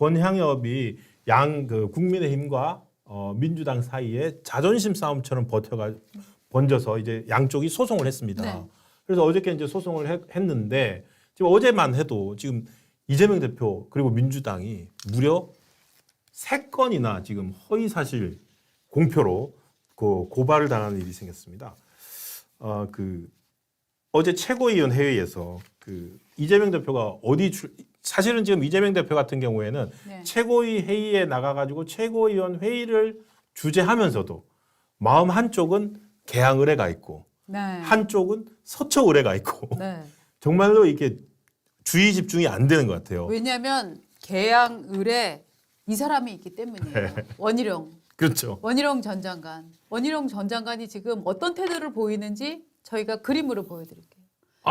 권향엽이 양 그 국민의힘과 민주당 사이에 자존심 싸움처럼 번져서 이제 양쪽이 소송을 했습니다. 네. 그래서 어저께 이제 소송을 했는데 지금 어제만 해도 지금 이재명 대표 그리고 민주당이 무려 3건이나 지금 허위사실 공표로 그 고발을 당하는 일이 생겼습니다. 어제 최고위원 회의에서 그 이재명 대표가 사실은 지금 이재명 대표 같은 경우에는 네. 최고위 회의에 나가가지고 최고위원 회의를 주재하면서도 마음 한쪽은 개항 의뢰가 있고 네. 한쪽은 서초 의뢰가 있고 네. 정말로 이게 주의 집중이 안 되는 것 같아요. 왜냐하면 계양 을에 이 사람이 있기 때문이에요. 네. 원희룡. 그렇죠. 원희룡 전 장관. 원희룡 전 장관이 지금 어떤 태도를 보이는지 저희가 그림으로 보여드릴게요.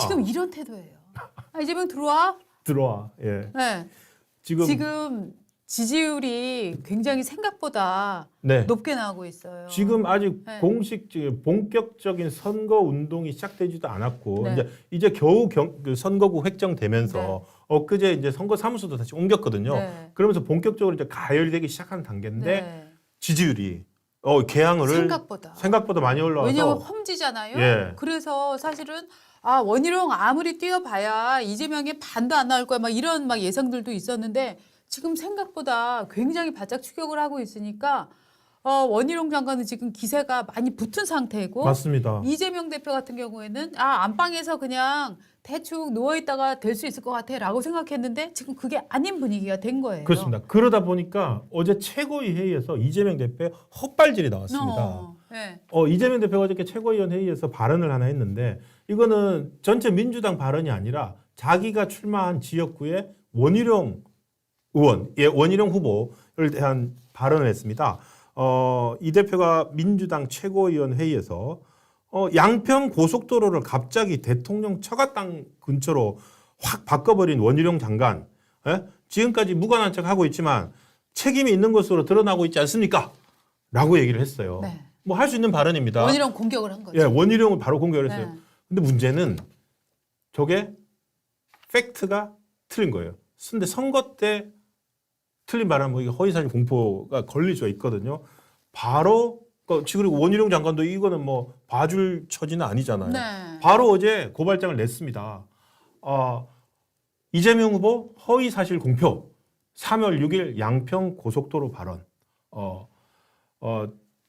지금 이런 태도예요. 이재명 들어와. 예. 네. 지금 지지율이 굉장히 생각보다 네. 높게 나오고 있어요. 지금 아직 네. 본격적인 선거 운동이 시작되지도 않았고 네. 이제 겨우 그 선거구 획정되면서 네. 엊그제 이제 선거 사무소도 다시 옮겼거든요. 네. 그러면서 본격적으로 이제 가열되기 시작한 단계인데 네. 지지율이 개항을 생각보다 많이 올라와서 왜냐하면 험지잖아요. 예. 그래서 사실은 원희룡 아무리 뛰어봐야 이재명이 반도 안 나올 거야 막 이런 막 예상들도 있었는데 지금 생각보다 굉장히 바짝 추격을 하고 있으니까 원희룡 장관은 지금 기세가 많이 붙은 상태고 맞습니다. 이재명 대표 같은 경우에는 안방에서 그냥 대충 누워있다가 될 수 있을 것 같아라고 생각했는데 지금 그게 아닌 분위기가 된 거예요. 그렇습니다. 그러다 보니까 어제 최고위 회의에서 이재명 대표의 헛발질이 나왔습니다. 네. 이재명 대표가 어저께 최고위원 회의에서 발언을 하나 했는데 이거는 전체 민주당 발언이 아니라 자기가 출마한 지역구의 원희룡 의원, 원희룡 후보를 대한 발언을 했습니다. 이 대표가 민주당 최고위원 회의에서 양평 고속도로를 갑자기 대통령 처가땅 근처로 확 바꿔버린 원희룡 장관, 지금까지 무관한 척하고 있지만 책임이 있는 것으로 드러나고 있지 않습니까? 라고 얘기를 했어요. 네. 뭐 할 수 있는 발언입니다. 원희룡 공격을 한 거죠. 예, 원희룡을 바로 공격을 했어요. 네. 근데 문제는 저게 팩트가 틀린 거예요. 근데 선거 때 틀린 발언, 허위사실 공포가 걸릴 수가 있거든요. 바로 지금 원희룡 장관도 이거는 뭐 봐줄 처지는 아니잖아요. 네. 바로 어제 고발장을 냈습니다. 이재명 후보 허위사실 공표 3월 6일 양평 고속도로 발언.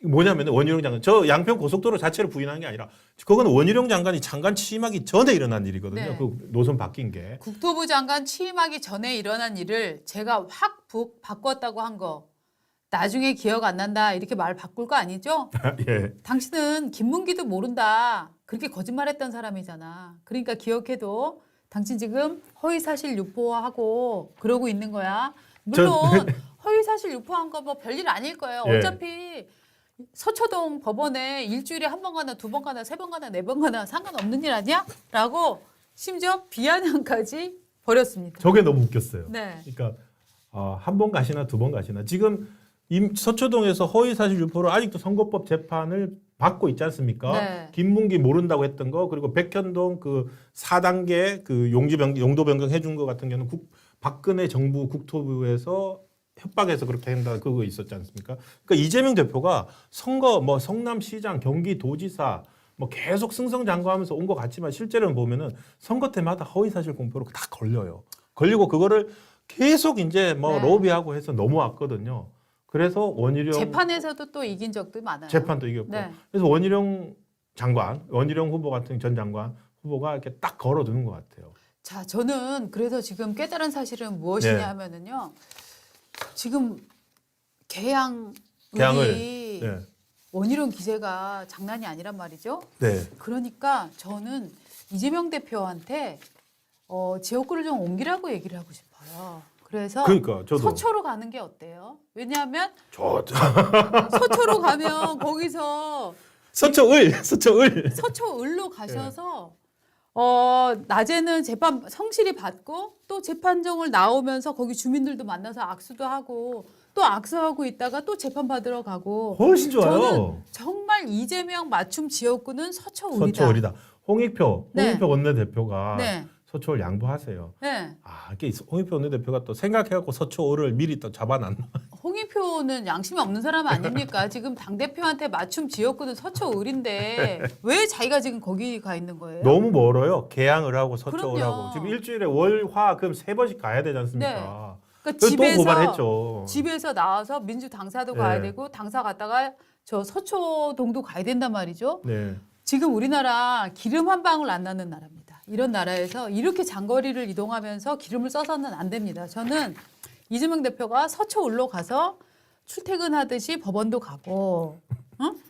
뭐냐면 원희룡 장관 저 양평 고속도로 자체를 부인하는 게 아니라 그건 원희룡 장관이 장관 취임하기 전에 일어난 일이거든요. 네. 그 노선 바뀐 게. 국토부 장관 취임하기 전에 일어난 일을 제가 확 바꿨다고 한 거 나중에 기억 안 난다 이렇게 말 바꿀 거 아니죠? 예. 당신은 김문기도 모른다 그렇게 거짓말했던 사람이잖아. 그러니까 기억해도 당신 지금 허위사실 유포하고 그러고 있는 거야. 물론 허위사실 유포한 거 뭐 별일 아닐 거예요. 예. 어차피 서초동 법원에 일주일에 한 번 가나 두 번 가나 세 번 가나 네 번 가나 상관없는 일 아니야? 라고 심지어 비아냥까지 벌였습니다. 저게 너무 웃겼어요. 네. 그러니까 한 번 가시나 두 번 가시나 지금 서초동에서 허위사실 유포로 아직도 선거법 재판을 받고 있지 않습니까? 네. 김문기 모른다고 했던 거 그리고 백현동 그 4단계 그 용도 변경 해준 거 같은 경우는 박근혜 정부 국토부에서 협박해서 그렇게 한다 그거 있었지 않습니까? 그러니까 이재명 대표가 선거 뭐 성남시장, 경기도지사 뭐 계속 승승장구하면서 온 것 같지만 실제로는 보면은 선거 때마다 허위사실 공표로 다 걸려요. 걸리고 그거를 계속 이제 뭐 네. 로비하고 해서 넘어왔거든요. 그래서 원희룡 재판에서도 또 이긴 적도 많아요. 재판도 이겼고 네. 그래서 원희룡 후보 같은 전 장관 후보가 이렇게 딱 걸어두는 것 같아요. 자, 저는 그래서 지금 깨달은 사실은 무엇이냐 네. 하면은요. 지금 개항이 네. 원희룡 기세가 장난이 아니란 말이죠. 네. 그러니까 저는 이재명 대표한테 지역구를 좀 옮기라고 얘기를 하고 싶어요. 그래서 그러니까 저도 서초로 가는 게 어때요? 왜냐하면 저 서초로 가면 거기서 서초을로 가셔서 낮에는 재판 성실히 받고 또 재판정을 나오면서 거기 주민들도 만나서 악수도 하고 또 악수하고 있다가 또 재판 받으러 가고 훨씬 좋아요. 저는 정말 이재명 맞춤 지역구는 서초을이다. 서초을이다. 홍익표 네. 원내대표가 네. 서초를 양보하세요. 네. 아, 이게 홍익표 원내대표가 또 생각해갖고 서초를 미리 또 잡아놨나? 홍익표는 양심이 없는 사람 아닙니까? 지금 당대표한테 맞춤 지역구는 서초을인데 왜 자기가 지금 거기 가 있는 거예요? 너무 멀어요. 개항을 하고 서초를 그럼요. 하고 지금 일주일에 월, 화, 금 3번씩 가야 되지 않습니까? 그러니까 그래서 또 고발했죠. 집에서 나와서 민주 당사도 네. 가야 되고 당사 갔다가 저 서초동도 가야 된단 말이죠. 네. 지금 우리나라 기름 한 방울 안 나는 나라입니다. 이런 나라에서 이렇게 장거리를 이동하면서 기름을 써서는 안 됩니다. 저는 이재명 대표가 서초을로 가서 출퇴근하듯이 법원도 가고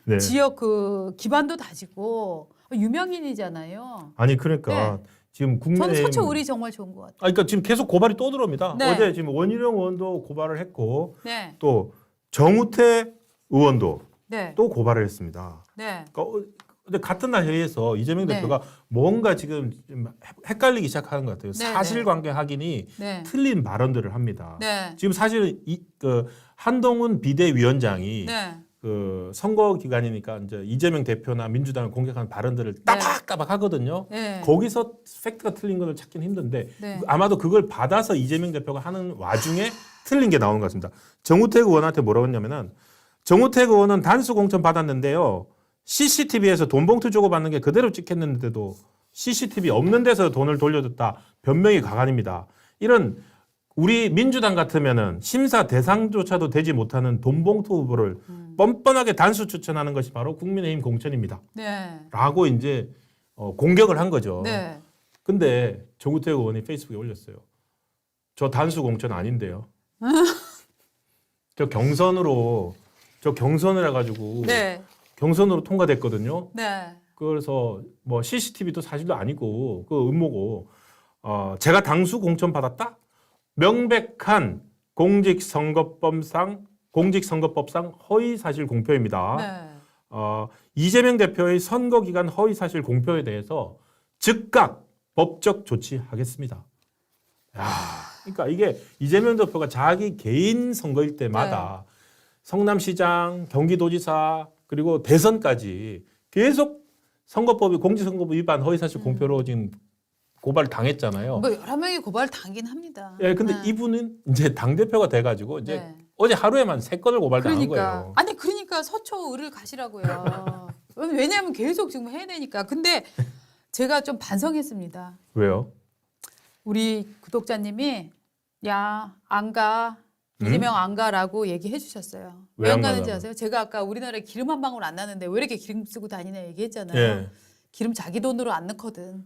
네. 지역 그 기반도 다지고 유명인이잖아요. 아니 그러니까 지금 저는 국민의힘 서초을이 정말 좋은 것 같아요. 그러니까 지금 계속 고발이 또 들어옵니다. 네. 어제 지금 원희룡 의원도 고발을 했고 네, 또 정우택 의원도 네, 또 고발을 했습니다. 네, 근데 같은 날 회의에서 이재명 네. 대표가 뭔가 지금 좀 헷갈리기 시작하는 것 같아요. 네, 사실관계 확인이 네, 틀린 발언들을 합니다. 네, 지금 사실은 그 한동훈 비대위원장이 네, 그 선거 기간이니까 이제 이재명 대표나 민주당을 공격하는 발언들을 따박따박 하거든요. 네. 거기서 팩트가 틀린 것을 찾긴 힘든데 네. 아마도 그걸 받아서 이재명 대표가 하는 와중에 틀린 게 나오는 것 같습니다. 정우택 의원한테 뭐라고 했냐면은 정우택 의원은 단수 공천 받았는데요. CCTV에서 돈 봉투 주고 받는 게 그대로 찍혔는데도 CCTV 없는 데서 돈을 돌려줬다. 변명이 가관입니다. 이런 우리 민주당 같으면은 심사 대상조차도 되지 못하는 돈 봉투 후보를 뻔뻔하게 단수 추천하는 것이 바로 국민의힘 공천입니다. 네, 라고 이제 공격을 한 거죠. 네. 근데 정우택 의원이 페이스북에 올렸어요. 저 단수 공천 아닌데요. 저 경선을 해가지고 네, 경선으로 통과됐거든요. 네. 그래서 뭐 CCTV도 사실도 아니고 그 음모고 제가 당수 공천 받았다? 명백한 공직선거법상 허위 사실 공표입니다. 네. 이재명 대표의 선거 기간 허위 사실 공표에 대해서 즉각 법적 조치하겠습니다. 야, 그러니까 이게 이재명 대표가 자기 개인 선거일 때마다 성남시장, 경기도지사 그리고 대선까지 계속 선거법이 공직선거법 위반 허위사실 공표로 지금 고발을 당했잖아요. 뭐 여러 명이 고발 당긴 합니다. 예, 근데 네. 이분은 이제 당 대표가 돼가지고 이제 네. 어제 하루에만 3건을 고발당한 그러니까 거예요. 아니 그러니까 서초을을 가시라고요. 왜냐하면 계속 지금 해야 되니까. 근데 제가 좀 반성했습니다. 왜요? 우리 구독자님이 야 안 가. 이재명 안 가라고 얘기해 주셨어요. 왜 왜 안 안 가는지 가냐고. 아세요? 제가 아까 우리나라에 기름 한 방울 안 나는데 왜 이렇게 기름 쓰고 다니냐 얘기했잖아요. 예. 기름 자기 돈으로 안 넣거든.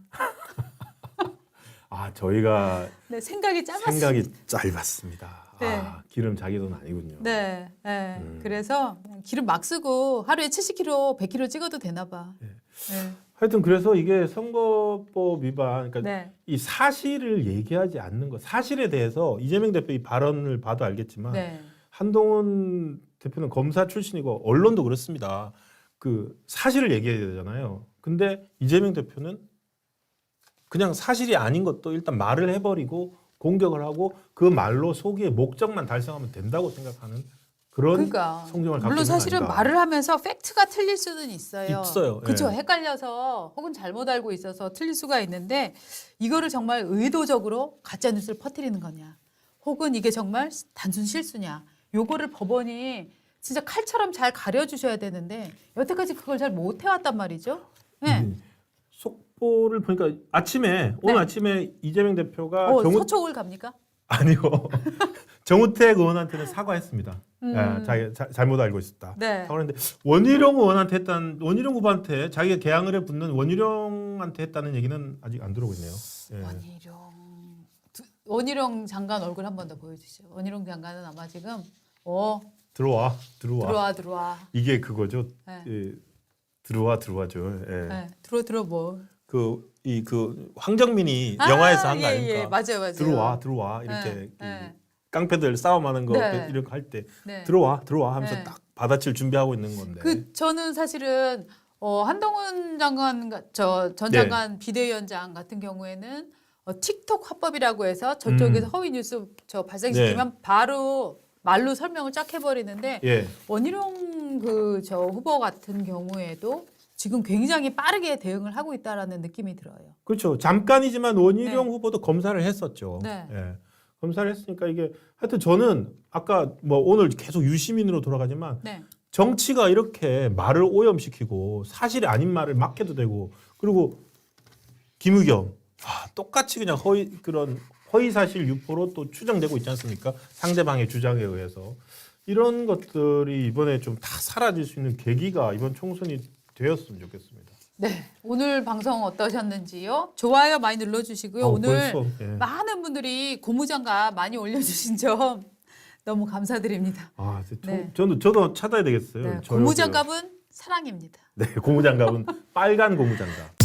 아, 저희가 네, 생각이 짧았습니다. 생각이 짧았습니다. 네. 아, 기름 자기 돈 아니군요. 네, 네. 그래서 기름 막 쓰고 하루에 70kg, 100kg 찍어도 되나 봐. 네. 네. 하여튼 그래서 이게 선거법 위반, 그러니까 네. 이 사실을 얘기하지 않는 것, 사실에 대해서 이재명 대표 이 발언을 봐도 알겠지만 네. 한동훈 대표는 검사 출신이고 언론도 그렇습니다. 그 사실을 얘기해야 되잖아요. 근데 이재명 대표는 그냥 사실이 아닌 것도 일단 말을 해버리고 공격을 하고 그 말로 소기의 목적만 달성하면 된다고 생각하는 그런 그러니까 성정을 갖고 물론 있는 사실은 아닌가. 말을 하면서 팩트가 틀릴 수는 있어요. 있어요. 그렇죠. 예. 헷갈려서 혹은 잘못 알고 있어서 틀릴 수가 있는데 이거를 정말 의도적으로 가짜 뉴스를 퍼뜨리는 거냐, 혹은 이게 정말 단순 실수냐, 요거를 법원이 진짜 칼처럼 잘 가려주셔야 되는데 여태까지 그걸 잘 못 해왔단 말이죠. 네. 속보를 보니까 아침에 오늘 아침에 이재명 대표가 서초을 갑니까? 아니요. 정우택 의원한테는 사과했습니다. 예, 자기 잘못 알고 있었다. 네. 사과했는데 원희룡 의원한테 원희룡 후보한테 자기가 개항을 붙는 원희룡한테 했다는 얘기는 아직 안 들어오고 있네요. 예. 원희룡 장관 얼굴 한 번 더 보여주시죠. 원희룡 장관은 아마 지금 들어와. 이게 그거죠. 네. 예, 들어와죠. 예. 네. 들어 뭐. 그 황정민이 영화에서 한 거 아닙니까? 예, 맞아요. 들어와 이렇게 네, 네. 깡패들 싸움하는 거 네. 이런 거 할 때 네. 들어와 하면서 네. 딱 받아칠 준비하고 있는 건데. 저는 사실은 한동훈 장관 전 네. 장관 비대위원장 같은 경우에는 틱톡 화법이라고 해서 저쪽에서 허위 뉴스 발생시키면 바로 말로 설명을 쫙 해버리는데 예. 원희룡 후보 같은 경우에도 지금 굉장히 빠르게 대응을 하고 있다라는 느낌이 들어요. 그렇죠. 잠깐이지만 원희룡 네. 후보도 검사를 했었죠. 네. 예. 검사를 했으니까 이게 하여튼 저는 아까 뭐 오늘 계속 유시민으로 돌아가지만 네. 정치가 이렇게 말을 오염시키고 사실이 아닌 말을 막 해도 되고 그리고 김의겸 똑같이 그냥 그런 허위 사실 유포로 또 추정되고 있지 않습니까? 상대방의 주장에 의해서 이런 것들이 이번에 좀 다 사라질 수 있는 계기가 이번 총선이 되었으면 좋겠습니다. 네. 오늘 방송 어떠셨는지요? 좋아요 많이 눌러주시고요. 오늘 벌써, 예. 많은 분들이 고무장갑 많이 올려주신 점 너무 감사드립니다. 네. 네. 저도 찾아야 되겠어요. 네. 저 고무장갑은 사랑입니다. 네, 고무장갑은 빨간 고무장갑.